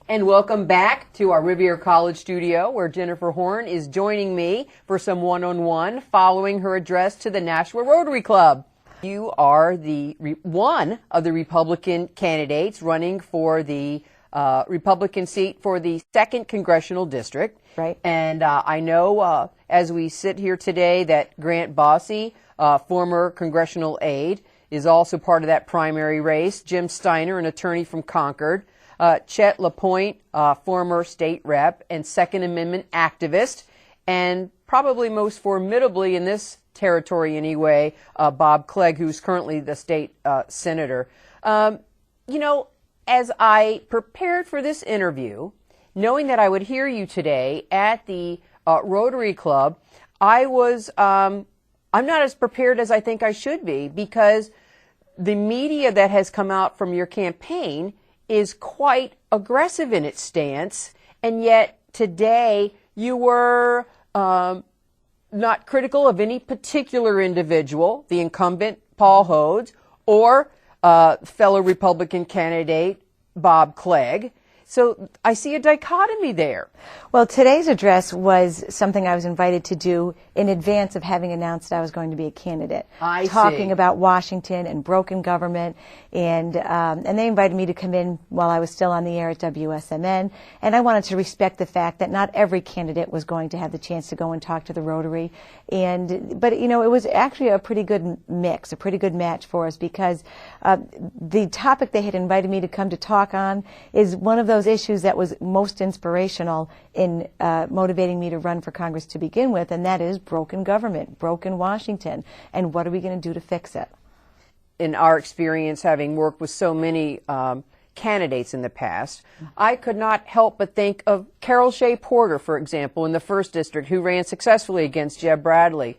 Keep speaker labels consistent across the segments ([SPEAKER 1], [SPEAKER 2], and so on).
[SPEAKER 1] And welcome back to our Rivier College studio, where Jennifer Horn is joining me for some one-on-one following her address to the Nashua Rotary Club. You are one of the Republican candidates running for the Republican seat for the 2nd Congressional District.
[SPEAKER 2] Right.
[SPEAKER 1] And I know as we sit here today that Grant Bossy, former congressional aide, is also part of that primary race. Jim Steiner, an attorney from Concord. Chet LaPointe, former state rep and Second Amendment activist, and probably most formidably in this territory anyway, Bob Clegg, who's currently the state senator. You know, as I prepared for this interview, knowing that I would hear you today at the Rotary Club, I'm not as prepared as I think I should be, because the media that has come out from your campaign is quite aggressive in its stance, and yet today you were not critical of any particular individual, the incumbent Paul Hodes, or fellow Republican candidate Bob Clegg. So I see a dichotomy there.
[SPEAKER 2] Well, today's address was something I was invited to do in advance of having announced I was going to be a candidate. Talking about Washington and broken government, and they invited me to come in while I was still on the air at WSMN, and I wanted to respect the fact that not every candidate was going to have the chance to go and talk to the Rotary, but you know, it was actually a pretty good mix, a pretty good match for us, because the topic they had invited me to come to talk on is one of those issues that was most inspirational in motivating me to run for Congress to begin with, and that is broken government, broken Washington, and what are we going to do to fix it?
[SPEAKER 1] In our experience, having worked with so many candidates in the past, I could not help but think of Carol Shea Porter, for example, in the 1st District, who ran successfully against Jeb Bradley.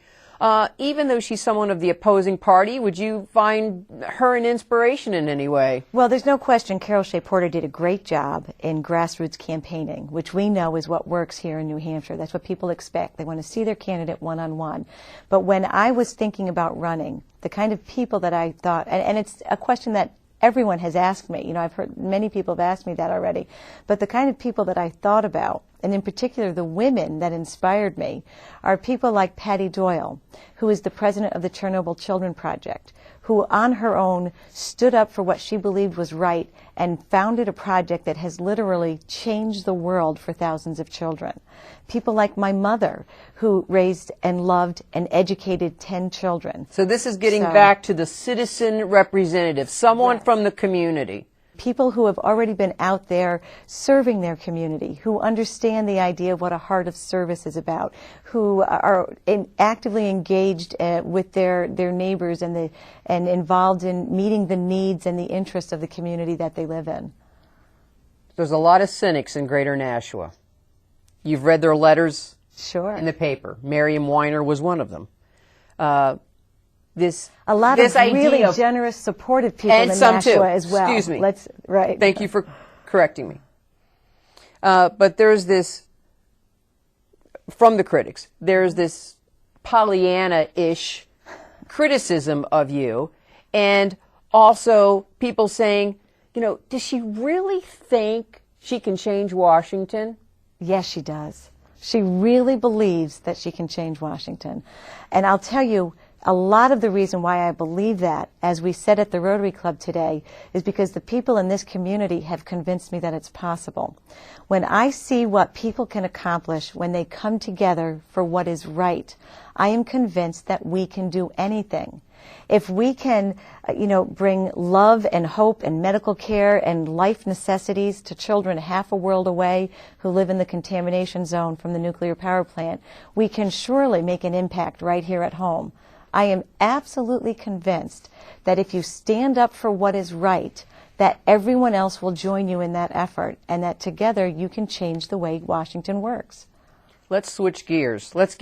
[SPEAKER 1] Even though she's someone of the opposing party, would you find her an inspiration in any way?
[SPEAKER 2] Well, there's no question Carol Shea Porter did a great job in grassroots campaigning, which we know is what works here in New Hampshire. That's what people expect. They want to see their candidate one-on-one. But when I was thinking about running, the kind of people that I thought, and it's a question that everyone has asked me, you know, I've heard many people have asked me that already, but the kind of people that I thought about, and in particular the women that inspired me, are people like Patty Doyle, who is the president of the Chernobyl Children Project, who on her own stood up for what she believed was right and founded a project that has literally changed the world for thousands of children. People like my mother, who raised and loved and educated 10 children.
[SPEAKER 1] So this is getting back to the citizen representative, someone from the community.
[SPEAKER 2] People who have already been out there serving their community, who understand the idea of what a heart of service is about, who are actively engaged with their neighbors and involved in meeting the needs and the interests of the community that they live in.
[SPEAKER 1] There's a lot of cynics in Greater Nashua. You've read their letters in the paper. Miriam Weiner was one of them. A lot of
[SPEAKER 2] really generous, supportive people in Nashua as well.
[SPEAKER 1] Excuse me. Thank you for correcting me. But there's this, from the critics, there's this Pollyanna-ish criticism of you, and also people saying, you know, does she really think she can change Washington?
[SPEAKER 2] Yes, she does. She really believes that she can change Washington. And I'll tell you, a lot of the reason why I believe that, as we said at the Rotary Club today, is because the people in this community have convinced me that it's possible. When I see what people can accomplish when they come together for what is right, I am convinced that we can do anything. If we can, bring love and hope and medical care and life necessities to children half a world away who live in the contamination zone from the nuclear power plant, we can surely make an impact right here at home. I am absolutely convinced that if you stand up for what is right, that everyone else will join you in that effort, and that together you can change the way Washington works.
[SPEAKER 1] Let's switch gears. Let's